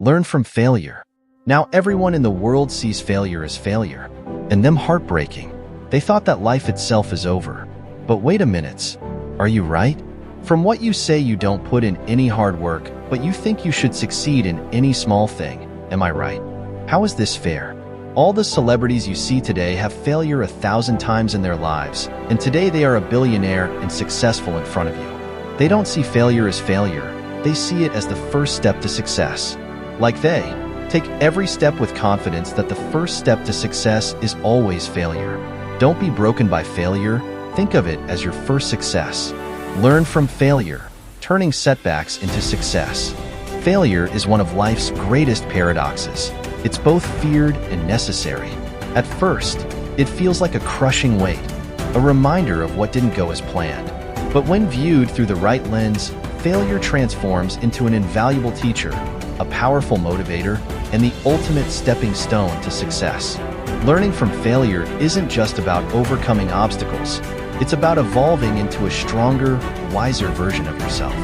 Learn from failure. Now everyone in the world sees failure as failure, and them heartbreaking. They thought that life itself is over. But wait a minute, are you right? From what you say, you don't put in any hard work, but you think you should succeed in any small thing. Am I right? How is this fair? All the celebrities you see today have failure 1,000 times in their lives, and today they are a billionaire and successful in front of you. They don't see failure as failure, they see it as the first step to success. Like they take every step with confidence that the first step to success is always failure. Don't be broken by failure, think of it as your first success. Learn from failure, turning setbacks into success. Failure is one of life's greatest paradoxes. It's both feared and necessary. At first, it feels like a crushing weight, a reminder of what didn't go as planned. But when viewed through the right lens, failure transforms into an invaluable teacher, a powerful motivator, and the ultimate stepping stone to success. Learning from failure isn't just about overcoming obstacles. It's about evolving into a stronger, wiser version of yourself.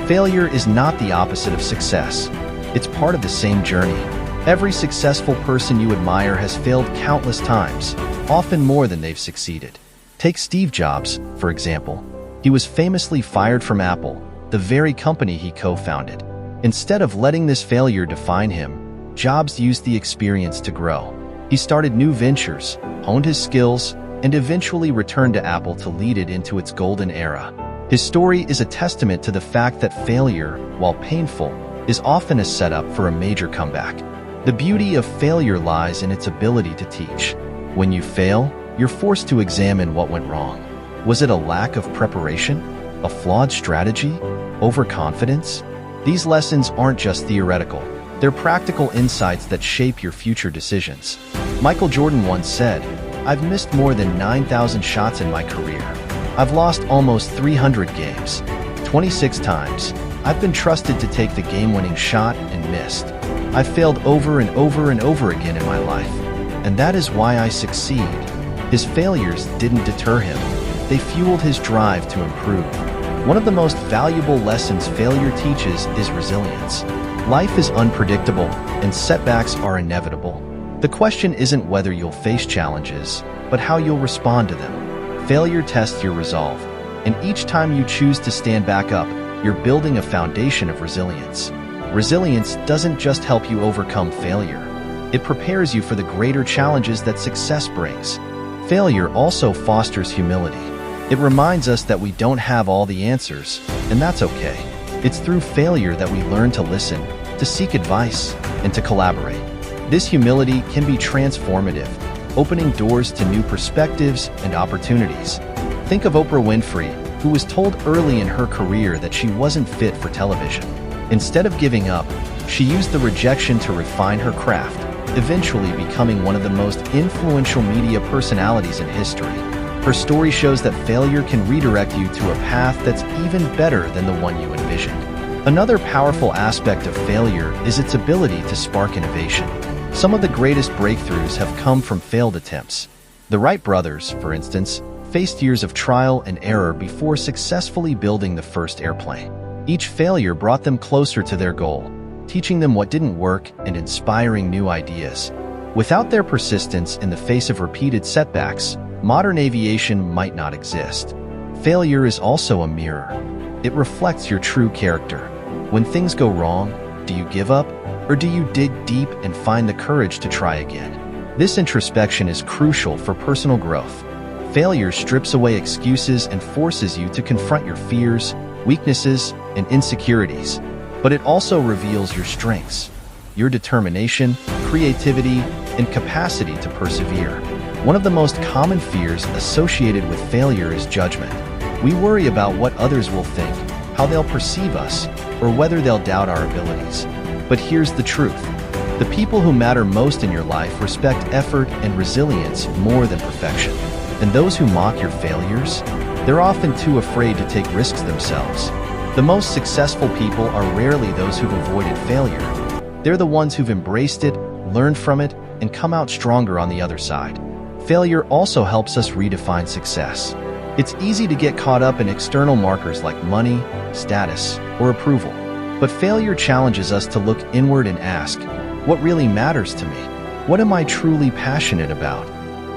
Failure is not the opposite of success. It's part of the same journey. Every successful person you admire has failed countless times, often more than they've succeeded. Take Steve Jobs, for example. He was famously fired from Apple, the very company he co-founded. Instead of letting this failure define him, Jobs used the experience to grow. He started new ventures, honed his skills, and eventually returned to Apple to lead it into its golden era. His story is a testament to the fact that failure, while painful, is often a setup for a major comeback. The beauty of failure lies in its ability to teach. When you fail, you're forced to examine what went wrong. Was it a lack of preparation? A flawed strategy? Overconfidence? These lessons aren't just theoretical. They're practical insights that shape your future decisions. Michael Jordan once said, "I've missed more than 9,000 shots in my career. I've lost almost 300 games. 26 times, I've been trusted to take the game-winning shot and missed. I've failed over and over and over again in my life, and that is why I succeed." His failures didn't deter him. They fueled his drive to improve. One of the most valuable lessons failure teaches is resilience. Life is unpredictable, and setbacks are inevitable. The question isn't whether you'll face challenges, but how you'll respond to them. Failure tests your resolve, and each time you choose to stand back up, you're building a foundation of resilience. Resilience doesn't just help you overcome failure. It prepares you for the greater challenges that success brings. Failure also fosters humility. It reminds us that we don't have all the answers, and that's okay. It's through failure that we learn to listen, to seek advice, and to collaborate. This humility can be transformative, opening doors to new perspectives and opportunities. Think of Oprah Winfrey, who was told early in her career that she wasn't fit for television. Instead of giving up, she used the rejection to refine her craft, eventually becoming one of the most influential media personalities in history. Her story shows that failure can redirect you to a path that's even better than the one you envisioned. Another powerful aspect of failure is its ability to spark innovation. Some of the greatest breakthroughs have come from failed attempts. The Wright brothers, for instance, faced years of trial and error before successfully building the first airplane. Each failure brought them closer to their goal, teaching them what didn't work and inspiring new ideas. Without their persistence in the face of repeated setbacks, modern aviation might not exist. Failure is also a mirror. It reflects your true character. When things go wrong, do you give up, or do you dig deep and find the courage to try again? This introspection is crucial for personal growth. Failure strips away excuses and forces you to confront your fears, weaknesses, and insecurities. But it also reveals your strengths, your determination, creativity, and capacity to persevere. One of the most common fears associated with failure is judgment. We worry about what others will think, how they'll perceive us, or whether they'll doubt our abilities. But here's the truth. The people who matter most in your life respect effort and resilience more than perfection. And those who mock your failures, they're often too afraid to take risks themselves. The most successful people are rarely those who've avoided failure. They're the ones who've embraced it, learned from it, and come out stronger on the other side. Failure also helps us redefine success. It's easy to get caught up in external markers like money, status, or approval. But failure challenges us to look inward and ask, what really matters to me? What am I truly passionate about?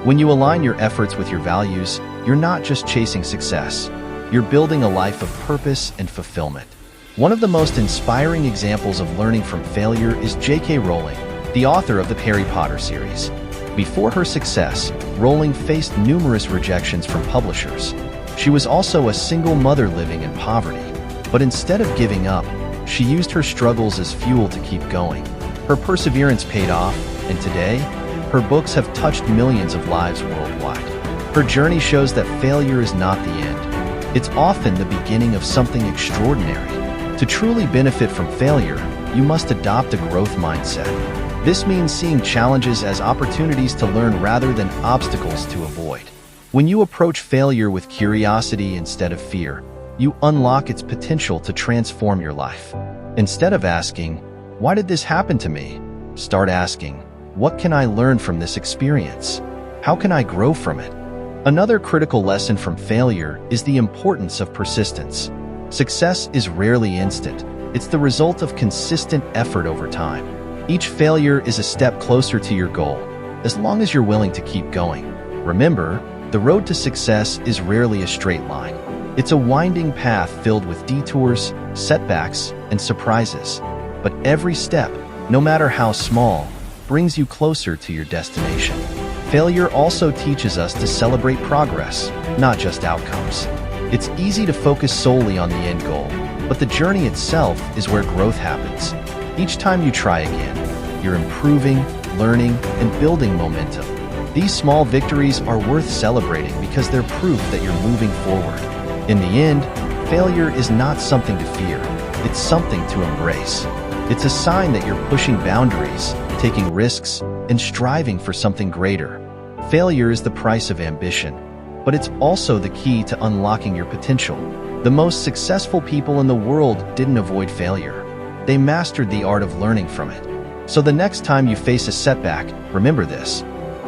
When you align your efforts with your values, you're not just chasing success. You're building a life of purpose and fulfillment. One of the most inspiring examples of learning from failure is J.K. Rowling, the author of the Harry Potter series. Before her success, Rowling faced numerous rejections from publishers. She was also a single mother living in poverty. But instead of giving up, she used her struggles as fuel to keep going. Her perseverance paid off, and today, her books have touched millions of lives worldwide. Her journey shows that failure is not the end. It's often the beginning of something extraordinary. To truly benefit from failure, you must adopt a growth mindset. This means seeing challenges as opportunities to learn rather than obstacles to avoid. When you approach failure with curiosity instead of fear, you unlock its potential to transform your life. Instead of asking, "Why did this happen to me?" start asking, "What can I learn from this experience? How can I grow from it?" Another critical lesson from failure is the importance of persistence. Success is rarely instant. It's the result of consistent effort over time. Each failure is a step closer to your goal, as long as you're willing to keep going. Remember, the road to success is rarely a straight line. It's a winding path filled with detours, setbacks, and surprises. But every step, no matter how small, brings you closer to your destination. Failure also teaches us to celebrate progress, not just outcomes. It's easy to focus solely on the end goal, but the journey itself is where growth happens. Each time you try again, you're improving, learning, and building momentum. These small victories are worth celebrating because they're proof that you're moving forward. In the end, failure is not something to fear. It's something to embrace. It's a sign that you're pushing boundaries, taking risks, and striving for something greater. Failure is the price of ambition, but it's also the key to unlocking your potential. The most successful people in the world didn't avoid failure. They mastered the art of learning from it. So the next time you face a setback, remember this.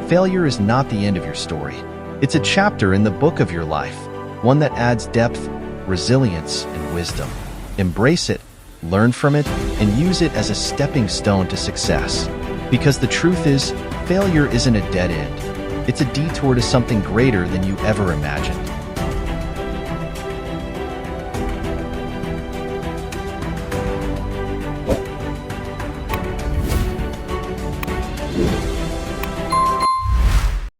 Failure is not the end of your story. It's a chapter in the book of your life, one that adds depth, resilience, and wisdom. Embrace it, learn from it, and use it as a stepping stone to success. Because the truth is, failure isn't a dead end. It's a detour to something greater than you ever imagined.